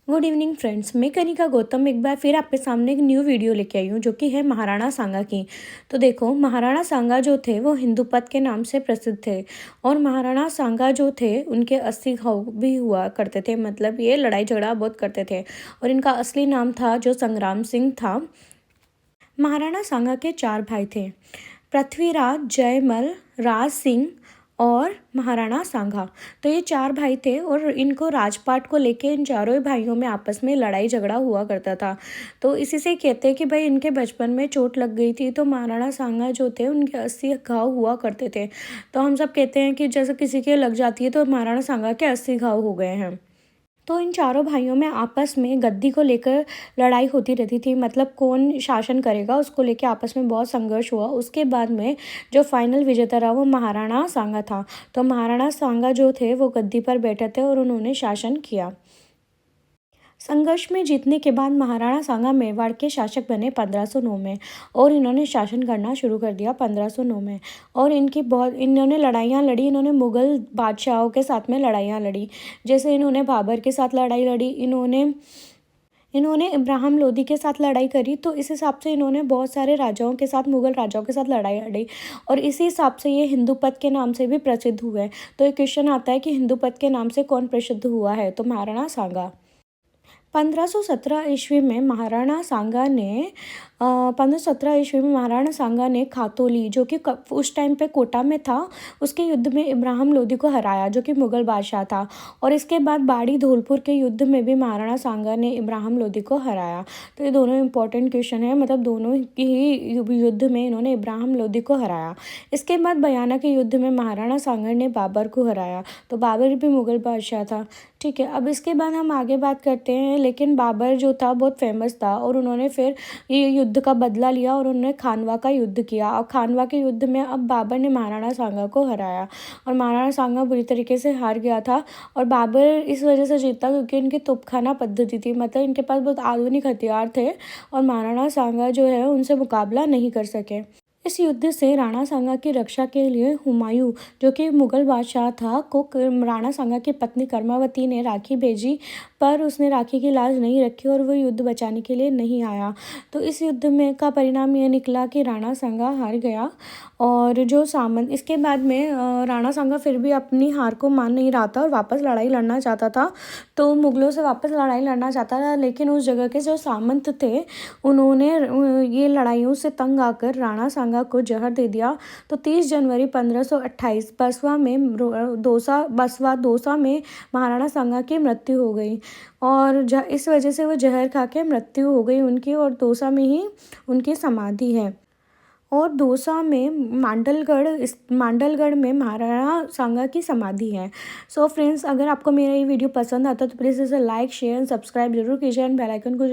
Good evening friends, मैं कनिका गौतम एक बार फिर आपके सामने एक न्यू वीडियो लेके आई हूँ जो कि है महाराणा सांगा की। तो देखो, महाराणा सांगा जो थे वो हिंदुपत के नाम से प्रसिद्ध थे। और महाराणा सांगा जो थे उनके 80 घाव भी हुआ करते थे, मतलब ये लड़ाई झगड़ा बहुत करते थे। और इनका असली नाम था जो संग्राम सिंह था। महाराणा सांगा के 4 भाई थे, पृथ्वीराज, जयमल, राज सिंह और महाराणा सांगा। तो ये 4 भाई थे और इनको राजपाट को लेके इन चारों ही भाइयों में आपस में लड़ाई झगड़ा हुआ करता था। तो इसी से कहते हैं कि भाई इनके बचपन में चोट लग गई थी, तो महाराणा सांगा जो थे उनके 80 घाव हुआ करते थे। तो हम सब कहते हैं कि जैसे किसी के लग जाती है तो महाराणा सांगा के 80 घाव हो गए हैं। तो इन चारों भाइयों में आपस में गद्दी को लेकर लड़ाई होती रहती थी, मतलब कौन शासन करेगा उसको लेकर आपस में बहुत संघर्ष हुआ। उसके बाद में जो फाइनल विजेता रहा वो महाराणा सांगा था। तो महाराणा सांगा जो थे वो गद्दी पर बैठे थे और उन्होंने शासन किया। संघर्ष में जीतने के बाद महाराणा सांगा मेवाड़ के शासक बने 1509 में। और इन्होंने शासन करना शुरू कर दिया 1509 में। और इन्होंने लड़ाइयाँ लड़ी, इन्होंने मुग़ल बादशाहों के साथ में लड़ाइयाँ लड़ी। जैसे इन्होंने बाबर के साथ लड़ाई लड़ी, इन्होंने इब्राहिम लोदी के साथ लड़ाई करी। तो इस हिसाब से इन्होंने बहुत सारे राजाओं के साथ, मुग़ल राजाओं के साथ लड़ाई लड़ी। और इसी हिसाब से ये हिंदुपत के नाम से भी प्रसिद्ध हुए। तो एक क्वेश्चन आता है कि हिंदुपत के नाम से कौन प्रसिद्ध हुआ है, तो महाराणा सांगा। 1517 ईस्वी में महाराणा सांगा ने 1517 ईस्वी में महाराणा सांगा ने खातौली, जो कि उस टाइम पे कोटा में था, उसके युद्ध में इब्राहिम लोदी को हराया जो कि मुग़ल बादशाह था। और इसके बाद बाड़ी धौलपुर के युद्ध में भी महाराणा सांगा ने इब्राहिम लोदी को हराया। तो ये दोनों इंपॉर्टेंट क्वेश्चन है, मतलब दोनों ही युद्ध में इन्होंने इब्राहिम लोदी को हराया। इसके बाद बयाना के युद्ध में महाराणा सांगा ने बाबर को हराया। तो बाबर भी मुग़ल बादशाह था। ठीक है, अब इसके बाद हम आगे बात करते हैं। लेकिन बाबर जो था बहुत फेमस था और उन्होंने फिर ये युद्ध का बदला लिया और उन्होंने खानवा का युद्ध किया। और खानवा के युद्ध में अब बाबर ने महाराणा सांगा को हराया और महाराणा सांगा बुरी तरीके से हार गया था। और बाबर इस वजह से जीता क्योंकि इनकी तोपखाना पद्धति थी, मतलब इनके पास बहुत आधुनिक हथियार थे और महाराणा सांगा जो है उनसे मुकाबला नहीं कर सके। इस युद्ध से राणा सांगा की रक्षा के लिए हुमायूं, जो कि मुग़ल बादशाह था, को राणा सांगा की पत्नी कर्मावती ने राखी भेजी, पर उसने राखी की लाज नहीं रखी और वो युद्ध बचाने के लिए नहीं आया। तो इस युद्ध में का परिणाम ये निकला कि राणा सांगा हार गया। और जो सामंत इसके बाद में राणा सांगा फिर भी अपनी हार को मान नहीं रहा था और वापस लड़ाई लड़ना चाहता था। तो मुग़लों से वापस लड़ाई लड़ना चाहता था, लेकिन उस जगह के जो सामंत थे उन्होंने ये लड़ाइयों से तंग आकर राणा सांगा को जहर दे दिया। तो 30 जनवरी 1528 बसवा दौसा में महाराणा सांगा की मृत्यु हो गई। और इस वजह से वो जहर खा के मृत्यु हो गई उनकी, और दौसा में ही उनकी समाधि है। और दौसा में मांडलगढ़ में महाराणा सांगा की समाधि है। सो फ्रेंड्स, अगर आपको मेरा ये वीडियो पसंद आता तो प्लीज़ इसे लाइक, शेयर एंड सब्सक्राइब जरूर कीजिए एंड बेल आइकन को